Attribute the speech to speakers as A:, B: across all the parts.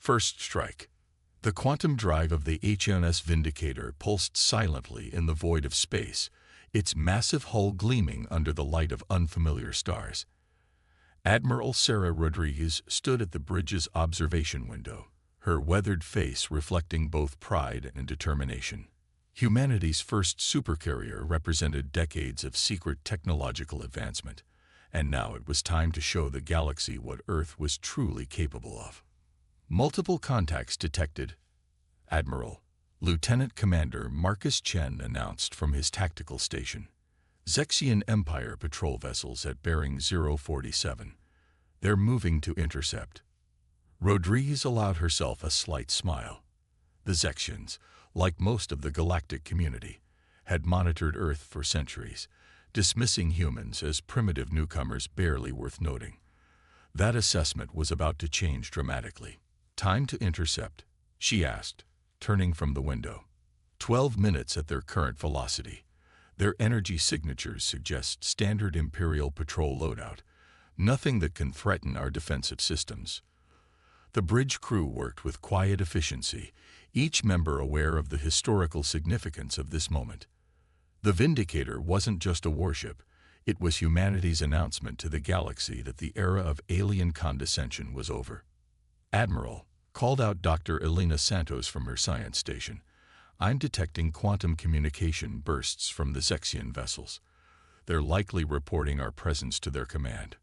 A: First strike. The quantum drive of the HMS Vindicator pulsed silently in the void of space, its massive hull gleaming under the light of unfamiliar stars. Admiral Sarah Rodriguez stood at the bridge's observation window, her weathered face reflecting both pride and determination. Humanity's first supercarrier represented decades of secret technological advancement, and now it was time to show the galaxy what Earth was truly capable of. Multiple contacts detected, Admiral. Lieutenant Commander Marcus Chen announced from his tactical station. Zexian Empire patrol vessels at bearing 047. They're moving to intercept. Rodriguez allowed herself a slight smile. The Zexians, like most of the galactic community, had monitored Earth for centuries, dismissing humans as primitive newcomers barely worth noting. That assessment was about to change dramatically. Time to intercept, she asked, turning from the window. 12 minutes at their current velocity. Their energy signatures suggest standard Imperial patrol loadout, nothing that can threaten our defensive systems. The bridge crew worked with quiet efficiency, each member aware of the historical significance of this moment. The Vindicator wasn't just a warship, it was humanity's announcement to the galaxy that the era of alien condescension was over. Admiral, called out Dr. Elena Santos from her science station, I'm detecting quantum communication bursts from the Zexian vessels. They're likely reporting our presence to their command.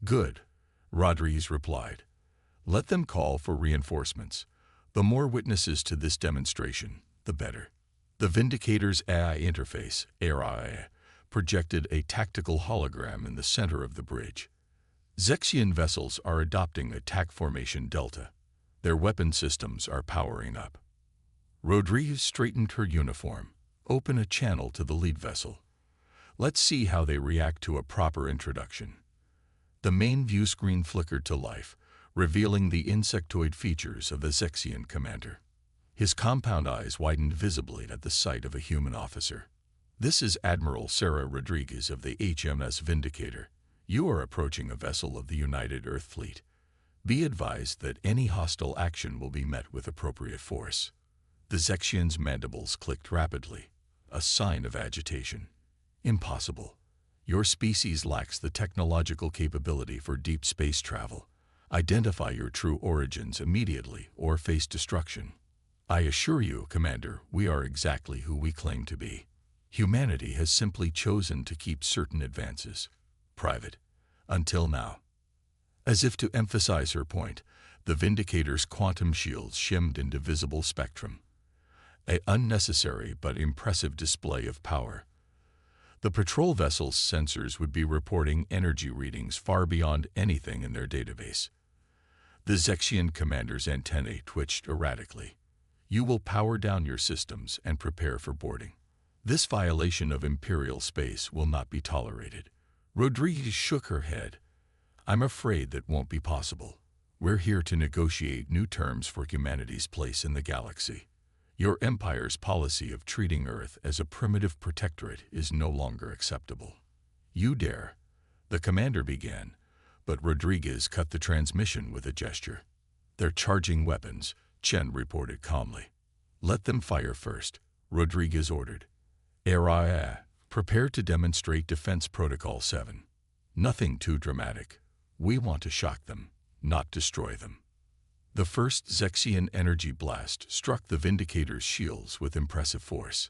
A: Good, Rodriguez replied. Let them call for reinforcements. The more witnesses to this demonstration, the better. The Vindicator's AI interface, HFY, projected a tactical hologram in the center of the bridge. Zexian vessels are adopting attack formation Delta. Their weapon systems are powering up. Rodriguez straightened her uniform. Open a channel to the lead vessel. Let's see how they react to a proper introduction. The main view screen flickered to life, revealing the insectoid features of the Zexian commander. His compound eyes widened visibly at the sight of a human officer. This is Admiral Sarah Rodriguez of the HMS Vindicator. You are approaching a vessel of the United Earth Fleet. Be advised that any hostile action will be met with appropriate force. The Zexian's mandibles clicked rapidly, a sign of agitation. Impossible. Your species lacks the technological capability for deep space travel. Identify your true origins immediately or face destruction. I assure you, Commander, we are exactly who we claim to be. Humanity has simply chosen to keep certain advances private, until now. As if to emphasize her point, the Vindicator's quantum shields shimmed into visible spectrum. An unnecessary but impressive display of power. The patrol vessel's sensors would be reporting energy readings far beyond anything in their database. The Zexian commander's antennae twitched erratically. You will power down your systems and prepare for boarding. This violation of Imperial space will not be tolerated. Rodriguez shook her head. I'm afraid that won't be possible. We're here to negotiate new terms for humanity's place in the galaxy. Your Empire's policy of treating Earth as a primitive protectorate is no longer acceptable. You dare. The commander began, but Rodriguez cut the transmission with a gesture. They're charging weapons, Chen reported calmly. Let them fire first, Rodriguez ordered. HFY, prepare to demonstrate Defense Protocol 7. Nothing too dramatic. We want to shock them, not destroy them. The first Zexian energy blast struck the Vindicator's shields with impressive force.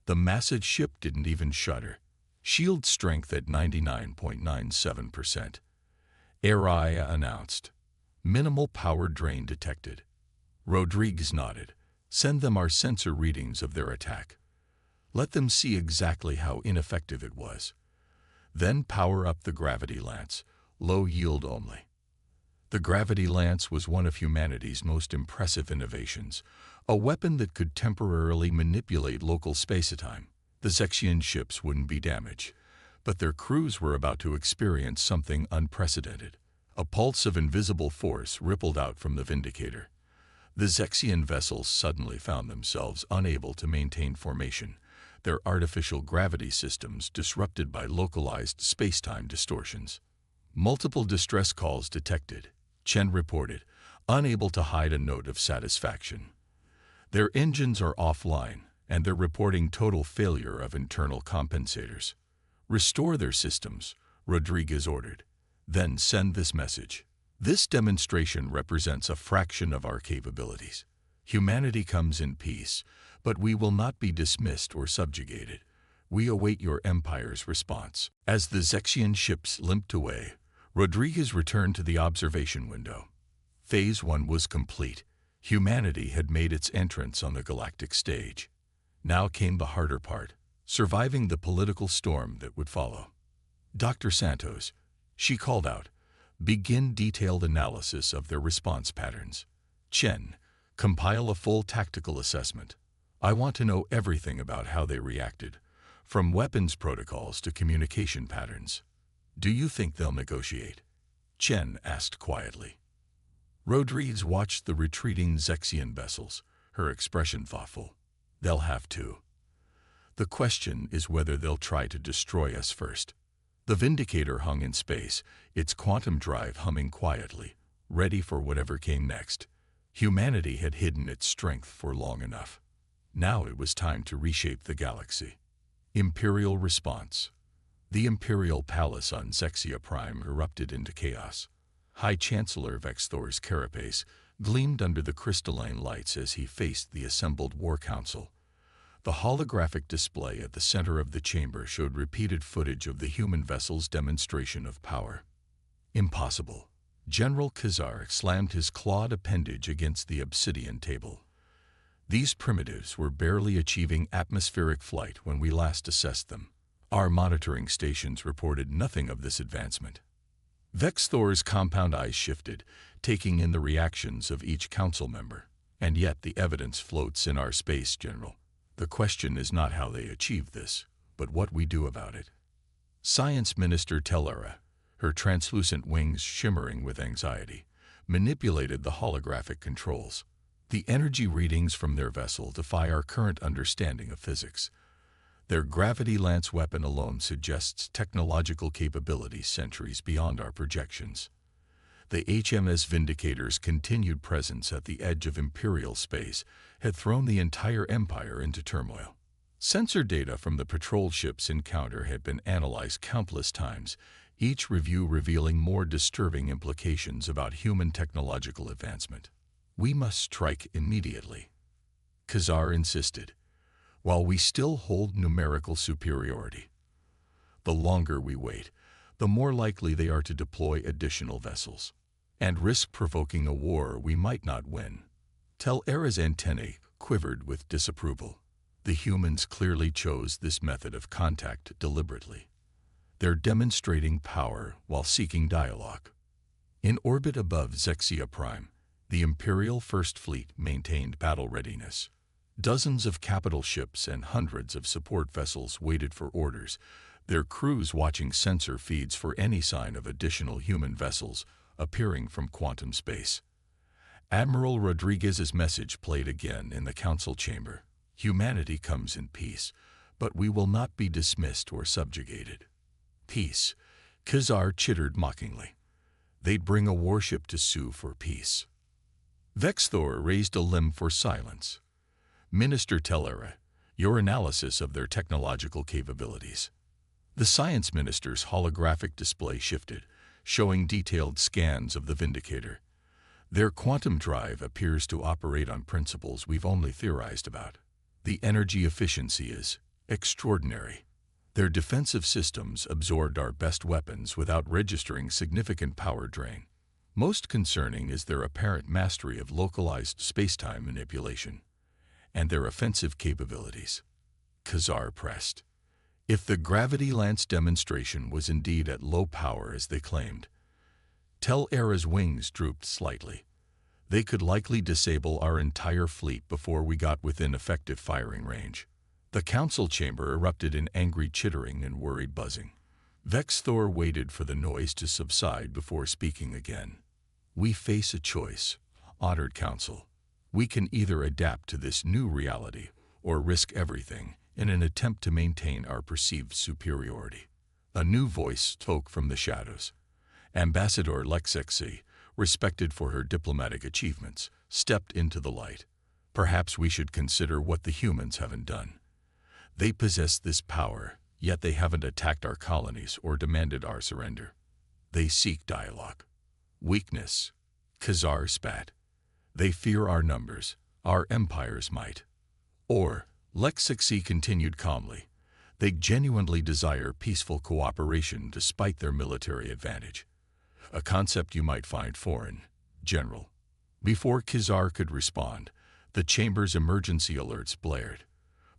A: The massive ship didn't even shudder. Shield strength at 99.97%. HFY announced. Minimal power drain detected. Rodriguez nodded. Send them our sensor readings of their attack. Let them see exactly how ineffective it was. Then power up the gravity lance, low yield only. The gravity lance was one of humanity's most impressive innovations, a weapon that could temporarily manipulate local space-time. The Zexian ships wouldn't be damaged, but their crews were about to experience something unprecedented. A pulse of invisible force rippled out from the Vindicator. The Zexian vessels suddenly found themselves unable to maintain formation, their artificial gravity systems disrupted by localized space-time distortions. Multiple distress calls detected, Chen reported. unable to hide a note of satisfaction. Their engines are offline, and they're reporting total failure of internal compensators. Restore their systems, Rodriguez ordered. Then send this message. This demonstration represents a fraction of our capabilities. Humanity comes in peace, but we will not be dismissed or subjugated. We await your empire's response. As the Zexian ships limped away, Rodriguez returned to the observation window. Phase 1 was complete. Humanity had made its entrance on the galactic stage. Now came the harder part, surviving the political storm that would follow. Dr. Santos, she called out, begin detailed analysis of their response patterns. Chen, compile a full tactical assessment. I want to know everything about how they reacted, from weapons protocols to communication patterns. Do you think they'll negotiate? Chen asked quietly. Rodriguez watched the retreating Zexian vessels, her expression thoughtful. They'll have to. The question is whether they'll try to destroy us first. The Vindicator hung in space, its quantum drive humming quietly, ready for whatever came next. Humanity had hidden its strength for long enough. Now it was time to reshape the galaxy. Imperial response. The Imperial Palace on Zexia Prime erupted into chaos. High Chancellor Vexthor's carapace gleamed under the crystalline lights as he faced the assembled War Council. The holographic display at the center of the chamber showed repeated footage of the human vessel's demonstration of power. Impossible. General Khazar slammed his clawed appendage against the obsidian table. These primitives were barely achieving atmospheric flight when we last assessed them. Our monitoring stations reported nothing of this advancement. Vexthor's compound eyes shifted, taking in the reactions of each council member. And yet the evidence floats in our space, General. The question is not how they achieve this, but what we do about it. Science Minister Tellera, her translucent wings shimmering with anxiety, manipulated the holographic controls. The energy readings from their vessel defy our current understanding of physics. Their gravity lance weapon alone suggests technological capabilities centuries beyond our projections. The HMS Vindicator's continued presence at the edge of Imperial space had thrown the entire Empire into turmoil. Sensor data from the patrol ship's encounter had been analyzed countless times, each review revealing more disturbing implications about human technological advancement. We must strike immediately, Khazar insisted, while we still hold numerical superiority. The longer we wait, the more likely they are to deploy additional vessels, and risk provoking a war we might not win. Tellera's antennae quivered with disapproval. The humans clearly chose this method of contact deliberately. They're demonstrating power while seeking dialogue. In orbit above Zexia Prime, the Imperial First Fleet maintained battle readiness. Dozens of capital ships and hundreds of support vessels waited for orders, their crews watching sensor feeds for any sign of additional human vessels appearing from quantum space. Admiral Rodriguez's message played again in the council chamber. Humanity comes in peace, but we will not be dismissed or subjugated. Peace, Khazar chittered mockingly. They'd bring a warship to sue for peace. Vexthor raised a limb for silence. Minister Tellera, your analysis of their technological capabilities. The science minister's holographic display shifted, showing detailed scans of the Vindicator. Their quantum drive appears to operate on principles we've only theorized about. The energy efficiency is extraordinary. Their defensive systems absorbed our best weapons without registering significant power drain. Most concerning is their apparent mastery of localized spacetime manipulation and their offensive capabilities. Khazar pressed. If the gravity lance demonstration was indeed at low power as they claimed, Tellera's wings drooped slightly. They could likely disable our entire fleet before we got within effective firing range. The council chamber erupted in angry chittering and worried buzzing. Vexthor waited for the noise to subside before speaking again. We face a choice, honored council. We can either adapt to this new reality or risk everything in an attempt to maintain our perceived superiority. A new voice spoke from the shadows. Ambassador Lexexi, respected for her diplomatic achievements, stepped into the light. Perhaps we should consider what the humans haven't done. They possess this power, yet they haven't attacked our colonies or demanded our surrender. They seek dialogue. Weakness. Khazar spat. They fear our numbers, our empire's might. Or, Lexixi continued calmly, they genuinely desire peaceful cooperation despite their military advantage. A concept you might find foreign, General. Before Khazar could respond, the chamber's emergency alerts blared.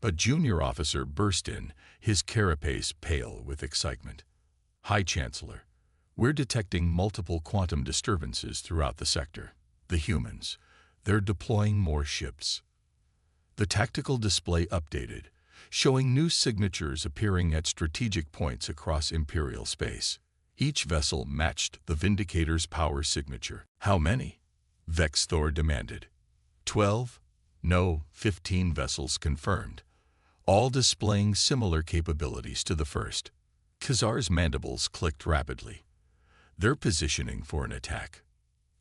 A: A junior officer burst in, his carapace pale with excitement. High Chancellor, we're detecting multiple quantum disturbances throughout the sector. The humans, they're deploying more ships. The tactical display updated, showing new signatures appearing at strategic points across Imperial space. Each vessel matched the Vindicator's power signature. How many? Vexthor demanded. 12? No, 15 vessels confirmed, all displaying similar capabilities to the first. Khazar's mandibles clicked rapidly. They're positioning for an attack.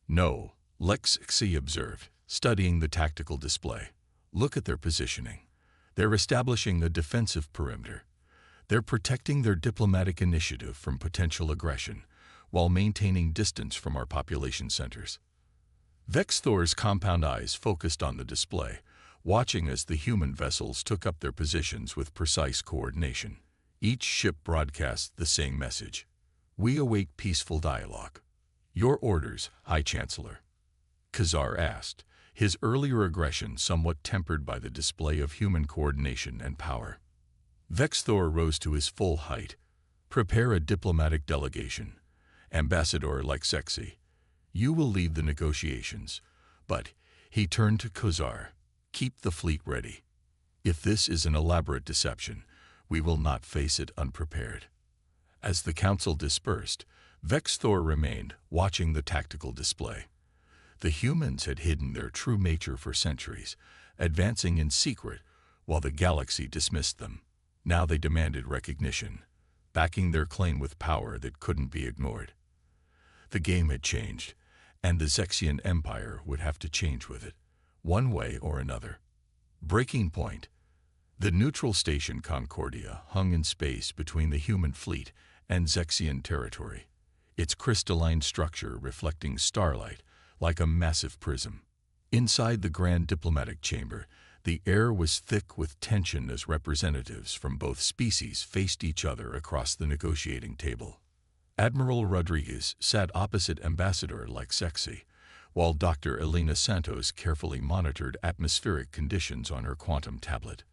A: No, Lexixi observed, studying the tactical display. Look at their positioning. They're establishing a defensive perimeter. They're protecting their diplomatic initiative from potential aggression, while maintaining distance from our population centers. Vexthor's compound eyes focused on the display, watching as the human vessels took up their positions with precise coordination. Each ship broadcast the same message. We await peaceful dialogue. Your orders, High Chancellor. Khazar asked, his earlier aggression somewhat tempered by the display of human coordination and power. Vexthor rose to his full height. Prepare a diplomatic delegation. Ambassador Lexixi, you will lead the negotiations, but, he turned to Khazar, keep the fleet ready. If this is an elaborate deception, we will not face it unprepared. As the council dispersed, Vexthor remained, watching the tactical display. The humans had hidden their true nature for centuries, advancing in secret while the galaxy dismissed them. Now they demanded recognition, backing their claim with power that couldn't be ignored. The game had changed, and the Zexian Empire would have to change with it, one way or another. Breaking point. The neutral station Concordia hung in space between the human fleet and Zexian territory, its crystalline structure reflecting starlight like a massive prism. Inside the grand diplomatic chamber, the air was thick with tension as representatives from both species faced each other across the negotiating table. Admiral Rodriguez sat opposite Ambassador Lexixi, while Dr. Elena Santos carefully monitored atmospheric conditions on her quantum tablet.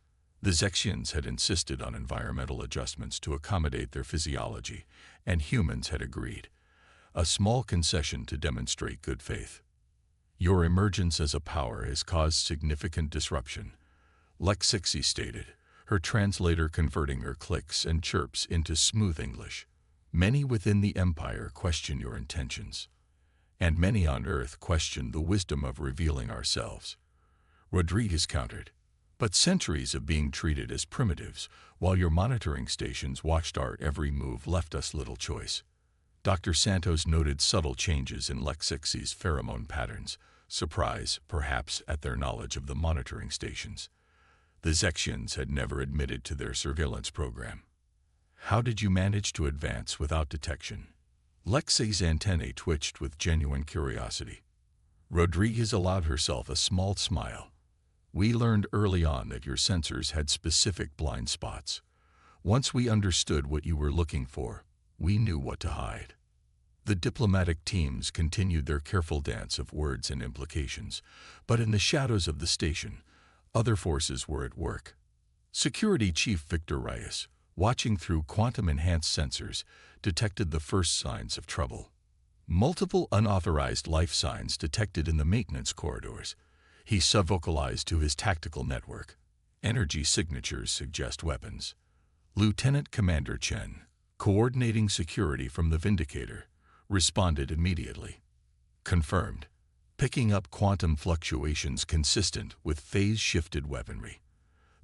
A: The Zexians had insisted on environmental adjustments to accommodate their physiology, and humans had agreed, a small concession to demonstrate good faith. Your emergence as a power has caused significant disruption, Lexixi stated, her translator converting her clicks and chirps into smooth English. Many within the Empire question your intentions, and many on Earth question the wisdom of revealing ourselves. Rodriguez countered, but centuries of being treated as primitives while your monitoring stations watched our every move left us little choice. Dr. Santos noted subtle changes in Lexixi's pheromone patterns, surprise, perhaps, at their knowledge of the monitoring stations. The Zexians had never admitted to their surveillance program. How did you manage to advance without detection? Lexi's antennae twitched with genuine curiosity. Rodriguez allowed herself a small smile. We learned early on that your sensors had specific blind spots. Once we understood what you were looking for, we knew what to hide. The diplomatic teams continued their careful dance of words and implications, but in the shadows of the station, other forces were at work. Security Chief Victor Reyes, watching through quantum-enhanced sensors, detected the first signs of trouble. Multiple unauthorized life signs detected in the maintenance corridors. He subvocalized to his tactical network. Energy signatures suggest weapons. Lieutenant Commander Chen, coordinating security from the Vindicator, responded immediately. Confirmed. Picking up quantum fluctuations consistent with phase-shifted weaponry.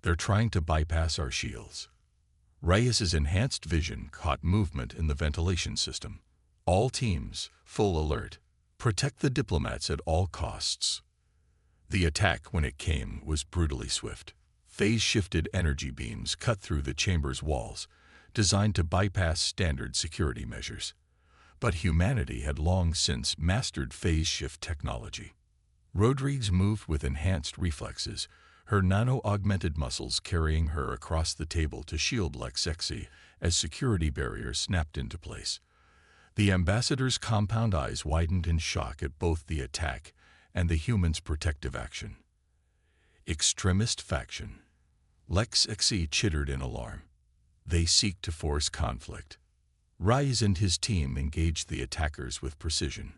A: They're trying to bypass our shields. Reyes's enhanced vision caught movement in the ventilation system. All teams, full alert. Protect the diplomats at all costs. The attack, when it came, was brutally swift. Phase-shifted energy beams cut through the chamber's walls, designed to bypass standard security measures. But humanity had long since mastered phase-shift technology. Rodriguez moved with enhanced reflexes, her nano-augmented muscles carrying her across the table to shield Lexexi as security barriers snapped into place. The ambassador's compound eyes widened in shock at both the attack and the human's protective action. Extremist faction. Lexexi chittered in alarm. They seek to force conflict. Rise and his team engaged the attackers with precision.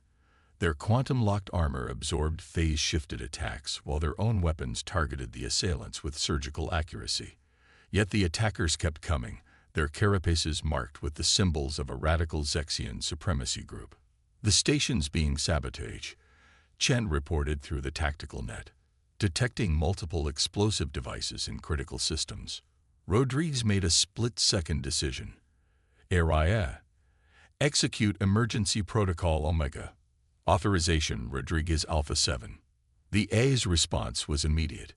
A: Their quantum-locked armor absorbed phase-shifted attacks, while their own weapons targeted the assailants with surgical accuracy. Yet the attackers kept coming, their carapaces marked with the symbols of a radical Zexian supremacy group. The station's being sabotaged, Chen reported through the tactical net, detecting multiple explosive devices in critical systems. Rodriguez made a split-second decision. Area. Execute Emergency Protocol Omega. Authorization Rodriguez Alpha 7. The A's response was immediate.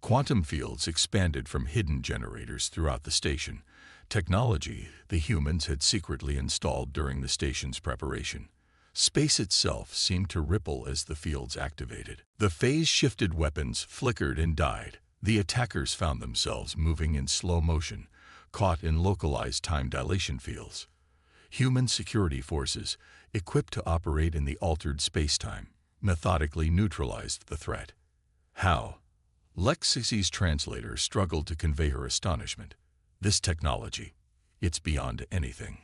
A: Quantum fields expanded from hidden generators throughout the station, technology the humans had secretly installed during the station's preparation. Space itself seemed to ripple as the fields activated. The phase-shifted weapons flickered and died. The attackers found themselves moving in slow motion, caught in localized time dilation fields. Human security forces, equipped to operate in the altered spacetime, methodically neutralized the threat. How? Lexixi's translator struggled to convey her astonishment. This technology, it's beyond anything.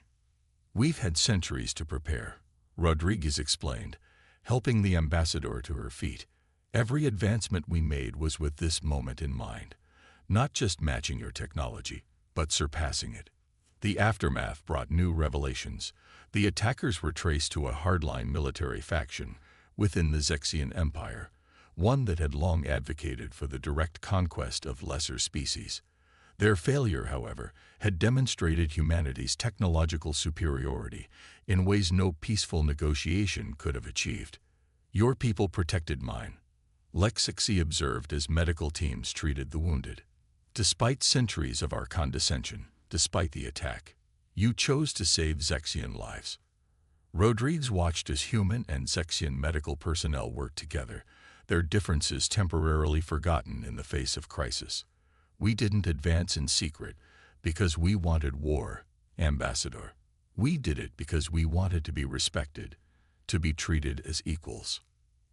A: We've had centuries to prepare, Rodriguez explained, helping the ambassador to her feet. Every advancement we made was with this moment in mind, not just matching your technology, but surpassing it. The aftermath brought new revelations. The attackers were traced to a hardline military faction within the Zexian Empire, one that had long advocated for the direct conquest of lesser species. Their failure, however, had demonstrated humanity's technological superiority in ways no peaceful negotiation could have achieved. Your people protected mine, Lexexi observed as medical teams treated the wounded. Despite centuries of our condescension, despite the attack, you chose to save Zexian lives. Rodriguez watched as human and Zexian medical personnel worked together, their differences temporarily forgotten in the face of crisis. We didn't advance in secret because we wanted war, Ambassador. We did it because we wanted to be respected, to be treated as equals.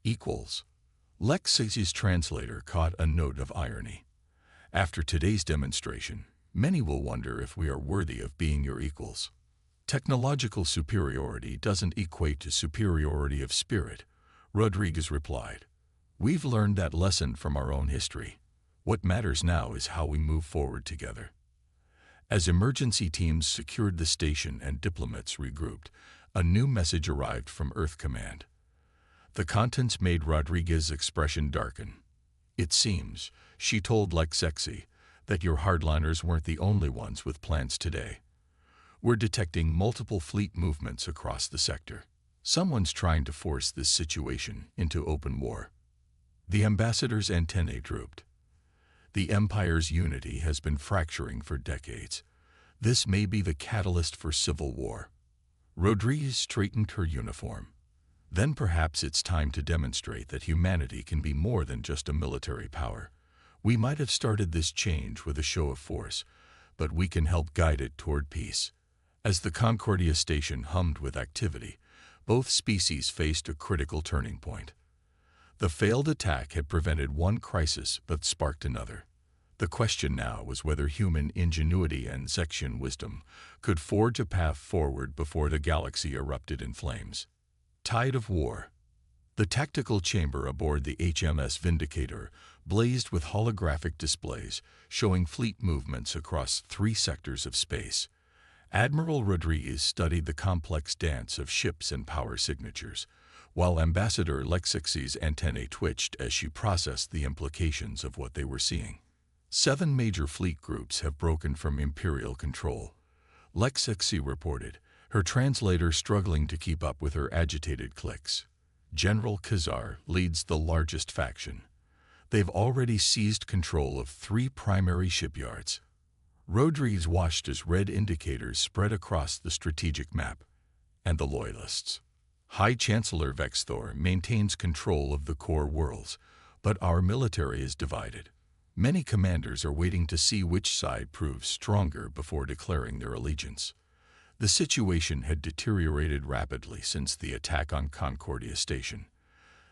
A: Equals? Lexixi's translator caught a note of irony. After today's demonstration, many will wonder if we are worthy of being your equals. Technological superiority doesn't equate to superiority of spirit, Rodriguez replied. We've learned that lesson from our own history. What matters now is how we move forward together. As emergency teams secured the station and diplomats regrouped, a new message arrived from Earth Command. The contents made Rodriguez's expression darken. It seems, she told Lexexi, that your hardliners weren't the only ones with plans today. We're detecting multiple fleet movements across the sector. Someone's trying to force this situation into open war. The ambassador's antennae drooped. The Empire's unity has been fracturing for decades. This may be the catalyst for civil war. Rodriguez straightened her uniform. Then perhaps it's time to demonstrate that humanity can be more than just a military power. We might have started this change with a show of force, but we can help guide it toward peace. As the Concordia station hummed with activity, both species faced a critical turning point. The failed attack had prevented one crisis but sparked another. The question now was whether human ingenuity and Zexian wisdom could forge a path forward before the galaxy erupted in flames. Tide of war. The tactical chamber aboard the HMS Vindicator blazed with holographic displays showing fleet movements across 3 sectors of space. Admiral Rodriguez studied the complex dance of ships and power signatures, while Ambassador Lexixi's antennae twitched as she processed the implications of what they were seeing. 7 major fleet groups have broken from Imperial control, Lexixi reported, her translator struggling to keep up with her agitated clicks. General Khazar leads the largest faction. They've already seized control of 3 primary shipyards. Rodriguez watched as red indicators spread across the strategic map. And the Loyalists. High Chancellor Vexthor maintains control of the core worlds, but our military is divided. Many commanders are waiting to see which side proves stronger before declaring their allegiance. The situation had deteriorated rapidly since the attack on Concordia Station.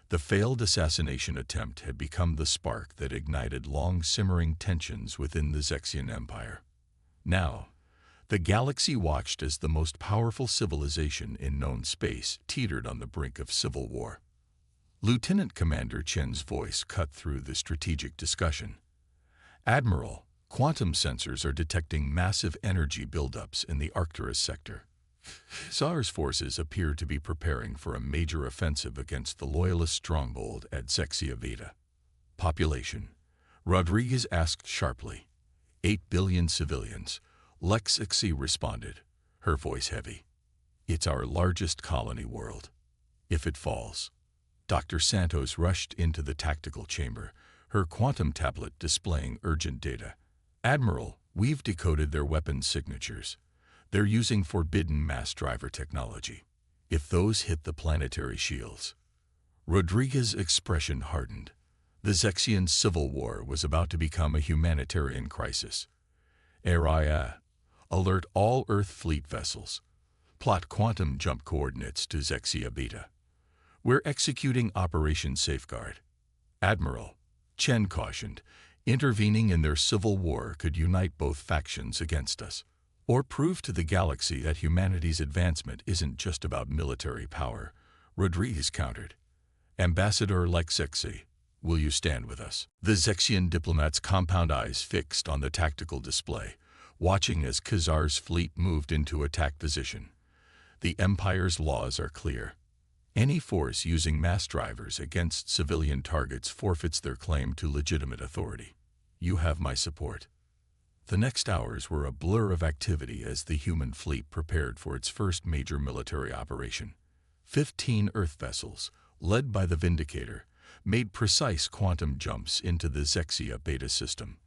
A: The failed assassination attempt had become the spark that ignited long-simmering tensions within the Zexian Empire. Now, the galaxy watched as the most powerful civilization in known space teetered on the brink of civil war. Lieutenant Commander Chen's voice cut through the strategic discussion. Admiral, quantum sensors are detecting massive energy buildups in the Arcturus sector. Khazar's forces appear to be preparing for a major offensive against the Loyalist stronghold at Zexia Vita. Population. Rodriguez asked sharply. 8 billion civilians. Lexixi responded, her voice heavy. It's our largest colony world. If it falls. Dr. Santos rushed into the tactical chamber, her quantum tablet displaying urgent data. Admiral, we've decoded their weapons signatures. They're using forbidden mass driver technology. If those hit the planetary shields. Rodriguez's expression hardened. The Zexian civil war was about to become a humanitarian crisis. Araya. Alert all Earth fleet vessels. Plot quantum jump coordinates to Zexia Beta. We're executing Operation Safeguard. Admiral, Chen cautioned, intervening in their civil war could unite both factions against us, or prove to the galaxy that humanity's advancement isn't just about military power. Rodriguez countered. Ambassador Lexixi, will you stand with us? The Zexian diplomat's compound eyes fixed on the tactical display, watching as Khazar's fleet moved into attack position. The Empire's laws are clear. Any force using mass drivers against civilian targets forfeits their claim to legitimate authority. You have my support. The next hours were a blur of activity as the human fleet prepared for its first major military operation. 15 Earth vessels, led by the Vindicator, made precise quantum jumps into the Zexia Beta system.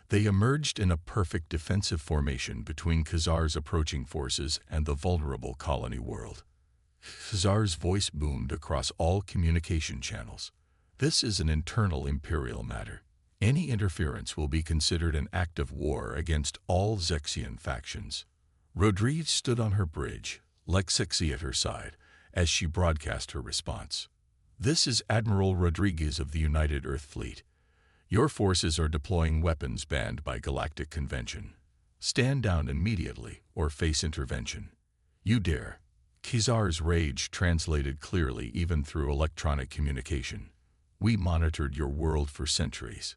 A: They emerged in a perfect defensive formation between Khazar's approaching forces and the vulnerable colony world. Khazar's voice boomed across all communication channels. This is an internal Imperial matter. Any interference will be considered an act of war against all Zexian factions. Rodriguez stood on her bridge, Lexixi at her side, as she broadcast her response. This is Admiral Rodriguez of the United Earth Fleet. Your forces are deploying weapons banned by Galactic Convention. Stand down immediately or face intervention. You dare. Khazar's rage translated clearly even through electronic communication. We monitored your world for centuries.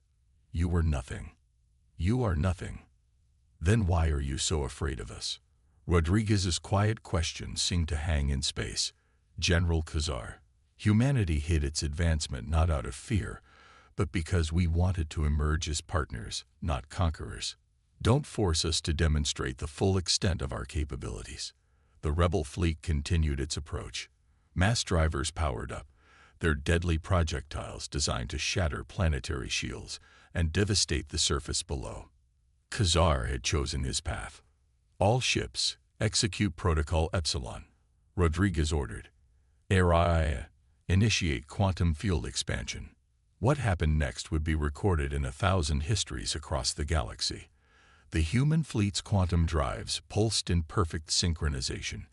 A: You were nothing. You are nothing. Then why are you so afraid of us? Rodriguez's quiet question seemed to hang in space. General Khazar, humanity hid its advancement not out of fear, but because we wanted to emerge as partners, not conquerors. Don't force us to demonstrate the full extent of our capabilities. The rebel fleet continued its approach. Mass drivers powered up, their deadly projectiles designed to shatter planetary shields and devastate the surface below. Khazar had chosen his path. All ships, execute Protocol Epsilon. Rodriguez ordered. Araya, initiate quantum field expansion. What happened next would be recorded in 1,000 histories across the galaxy. The human fleet's quantum drives pulsed in perfect synchronization,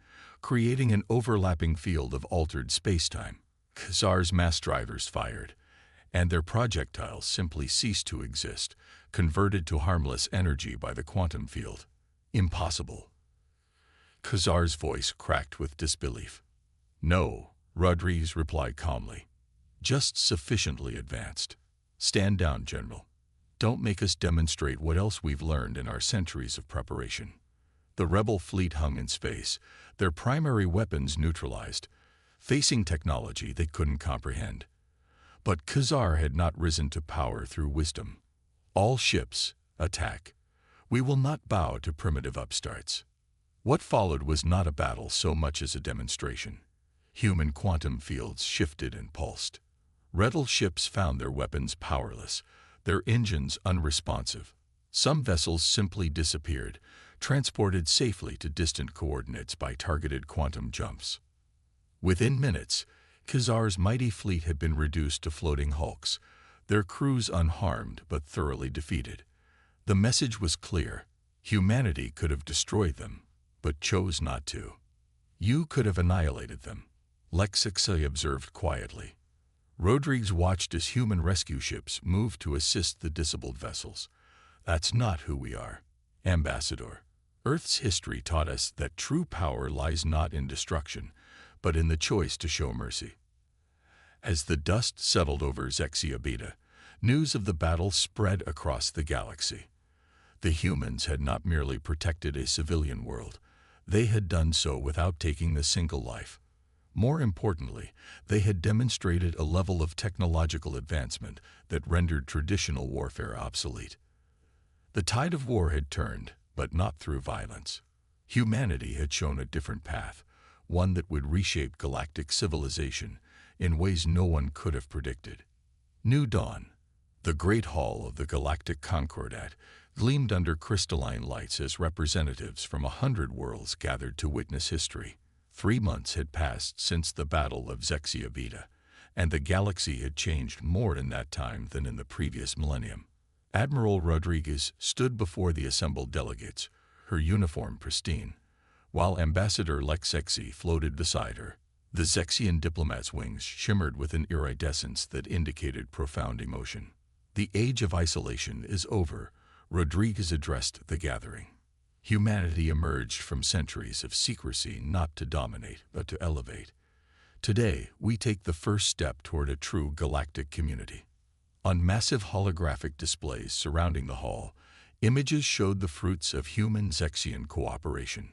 A: creating an overlapping field of altered spacetime. Khazar's mass drivers fired, and their projectiles simply ceased to exist, converted to harmless energy by the quantum field. Impossible. Khazar's voice cracked with disbelief. No, Rodriguez replied calmly. Just sufficiently advanced. Stand down, General. Don't make us demonstrate what else we've learned in our centuries of preparation. The rebel fleet hung in space, their primary weapons neutralized, facing technology they couldn't comprehend. But Khazar had not risen to power through wisdom. All ships, attack. We will not bow to primitive upstarts. What followed was not a battle so much as a demonstration. Human quantum fields shifted and pulsed. Rebel ships found their weapons powerless, their engines unresponsive. Some vessels simply disappeared, transported safely to distant coordinates by targeted quantum jumps. Within minutes, Khazar's mighty fleet had been reduced to floating hulks, their crews unharmed but thoroughly defeated. The message was clear. Humanity could have destroyed them, but chose not to. You could have annihilated them, HFY observed quietly. Rodriguez watched as human rescue ships moved to assist the disabled vessels. That's not who we are, Ambassador. Earth's history taught us that true power lies not in destruction, but in the choice to show mercy. As the dust settled over HFY Beta, news of the battle spread across the galaxy. The humans had not merely protected a civilian world, they had done so without taking a single life. More importantly, they had demonstrated a level of technological advancement that rendered traditional warfare obsolete. The tide of war had turned, but not through violence. Humanity had shown a different path, one that would reshape galactic civilization in ways no one could have predicted. New dawn. The Great Hall of the Galactic Concordat gleamed under crystalline lights as representatives from 100 worlds gathered to witness history. 3 months had passed since the Battle of HFY Beta, and the galaxy had changed more in that time than in the previous millennium. Admiral Rodriguez stood before the assembled delegates, her uniform pristine, while Ambassador HFY floated beside her. The Zexian diplomat's wings shimmered with an iridescence that indicated profound emotion. The age of isolation is over, Rodriguez addressed the gathering. Humanity emerged from centuries of secrecy not to dominate, but to elevate. Today, we take the first step toward a true galactic community. On massive holographic displays surrounding the hall, images showed the fruits of human-Zexian cooperation.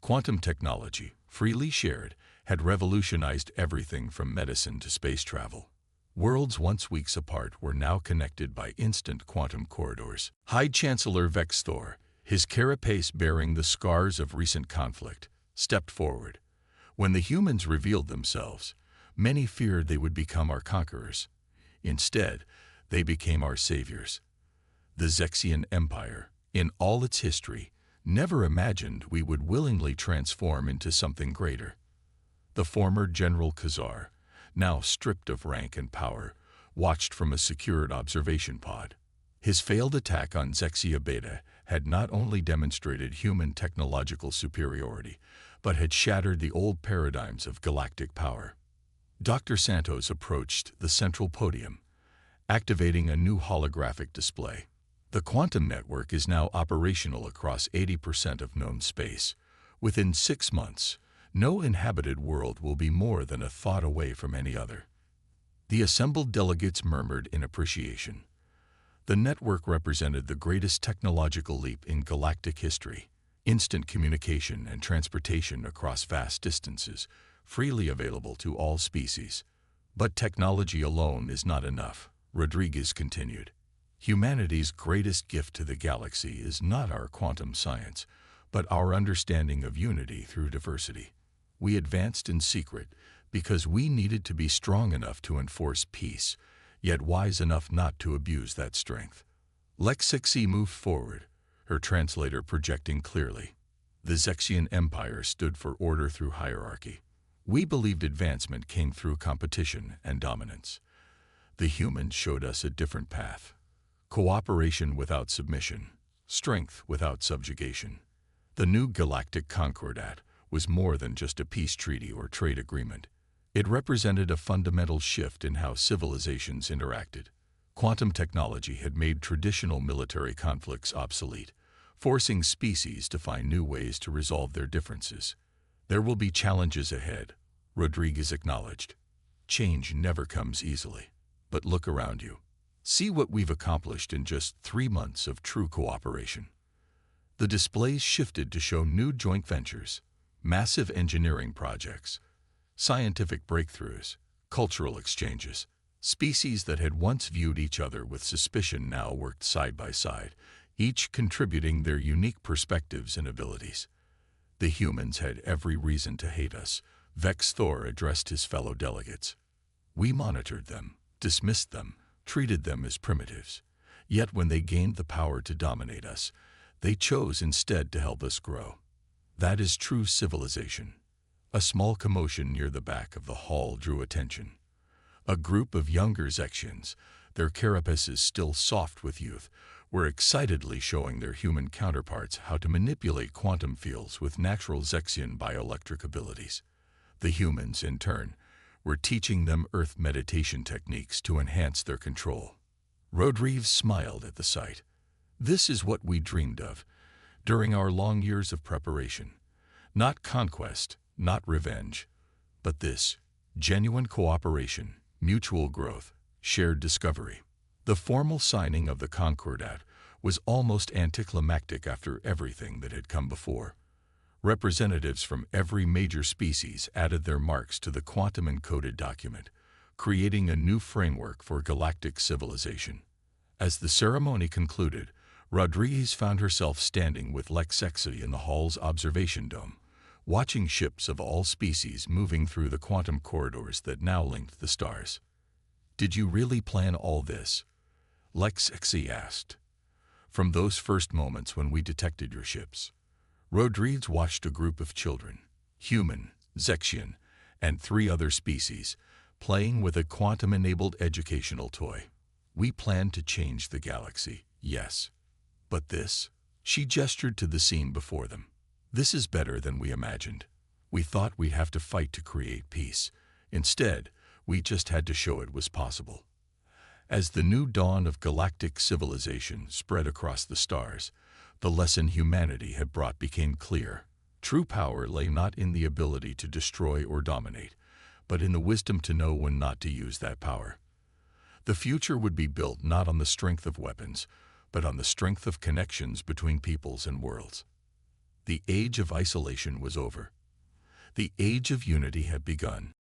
A: Quantum technology, freely shared, had revolutionized everything from medicine to space travel. Worlds once weeks apart were now connected by instant quantum corridors. High Chancellor Vexthor, his carapace bearing the scars of recent conflict, stepped forward. When the humans revealed themselves, many feared they would become our conquerors. Instead, they became our saviors. The Zexian Empire, in all its history, never imagined we would willingly transform into something greater. The former General Khazar, now stripped of rank and power, watched from a secured observation pod. His failed attack on HFY Beta had not only demonstrated human technological superiority, but had shattered the old paradigms of galactic power. Dr. Santos approached the central podium, activating a new holographic display. The quantum network is now operational across 80% of known space. Within 6 months, no inhabited world will be more than a thought away from any other. The assembled delegates murmured in appreciation. The network represented the greatest technological leap in galactic history. Instant communication and transportation across vast distances, freely available to all species. But technology alone is not enough, Rodriguez continued. Humanity's greatest gift to the galaxy is not our quantum science, but our understanding of unity through diversity. We advanced in secret because we needed to be strong enough to enforce peace, yet wise enough not to abuse that strength. HFY moved forward, her translator projecting clearly. The Zexian Empire stood for order through hierarchy. We believed advancement came through competition and dominance. The humans showed us a different path. Cooperation without submission, strength without subjugation. The new Galactic Concordat was more than just a peace treaty or trade agreement. It represented a fundamental shift in how civilizations interacted. Quantum technology had made traditional military conflicts obsolete, forcing species to find new ways to resolve their differences. There will be challenges ahead, Rodriguez acknowledged. Change never comes easily. But look around you. See what we've accomplished in just 3 months of true cooperation. The displays shifted to show new joint ventures, massive engineering projects, scientific breakthroughs, cultural exchanges. Species that had once viewed each other with suspicion now worked side by side, each contributing their unique perspectives and abilities. The humans had every reason to hate us, Vex Thor addressed his fellow delegates. We monitored them, dismissed them, treated them as primitives. Yet when they gained the power to dominate us, they chose instead to help us grow. That is true civilization. A small commotion near the back of the hall drew attention. A group of younger Zexians, their carapaces still soft with youth, were excitedly showing their human counterparts how to manipulate quantum fields with natural Zexian bioelectric abilities. The humans, in turn, were teaching them Earth meditation techniques to enhance their control. Rodriguez smiled at the sight. This is what we dreamed of during our long years of preparation. Not conquest, not revenge, but this, genuine cooperation, mutual growth, shared discovery. The formal signing of the Concordat was almost anticlimactic after everything that had come before. Representatives from every major species added their marks to the quantum-encoded document, creating a new framework for galactic civilization. As the ceremony concluded, Rodriguez found herself standing with Lexexi in the hall's observation dome, watching ships of all species moving through the quantum corridors that now linked the stars. "Did you really plan all this?" Lexexi asked. "From those first moments when we detected your ships." Rodriguez watched a group of children, human, Zexian, and 3 other species, playing with a quantum-enabled educational toy. "We planned to change the galaxy, yes. But this," she gestured to the scene before them, "this is better than we imagined. We thought we'd have to fight to create peace. Instead, we just had to show it was possible." As the new dawn of galactic civilization spread across the stars, the lesson humanity had brought became clear. True power lay not in the ability to destroy or dominate, but in the wisdom to know when not to use that power. The future would be built not on the strength of weapons, but on the strength of connections between peoples and worlds. The age of isolation was over. The age of unity had begun.